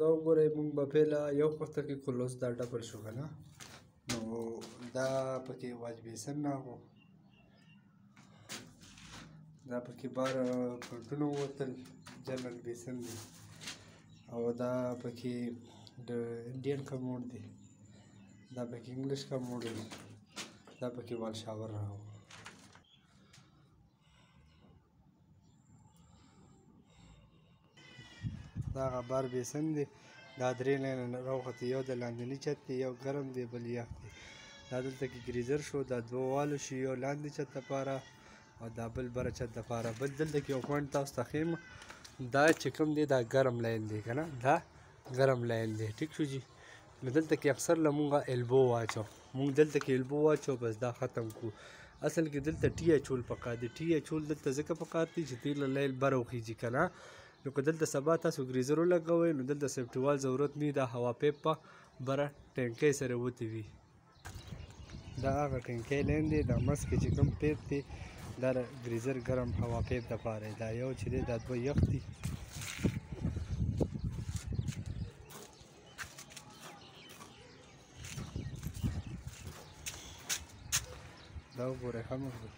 دا وګورئ موږ به پیله یو پوښته کې کړل، اوس دا ډبل شو که نه، نو دا پکې واش بیسن راغو، دا پکې بار پوینټونه ووتل، جنرل بیسن دی، او دا پکې د انډین کموډ دی، دا پکې انګلیش کموډ دی، دا پکې وال شاور راغو. دا هغه بار بیسن دی، دا درې لاینه راوختې، یو د لاندني چت دی، یو ګرم دی، بل یخ دی. دا دلته کې ګریزر شو، دا دوه والو شي، یو لاندې چت دپاره او دا بل بره چت دپاره. بل دلته کې یو پوینټ تاسو ته ښیم، دا چې کوم دی دا ګرم لاین دی که نه، دا ګرم لاین دی. ټیک شو جي. نو دلته کې اکثر له مونږه البو واچو، مونږ دلته کې البو واچو، بس دا ختم کړو. اصل کې دلته ټي اچول پکار دی. ټي اچول دلته ځکه پکار دی چې تیر له لیل بره وخیږي که نه. نو که دلته سبا تاسو ګریزر ولګوئ نو دلته سیفټي وال ضرورت نه وي، دا هوا پیپ په بره ټینکۍ سره وتې وي. دا هغه ټینکۍ لاین دی، دا منځ کې چې کوم پیپ دی دا د ګریزر ګرم هوا پیپ دپاره دی. دا یو چې دی دا دوه یخ دي. دا وګورئ ښه مخ دی.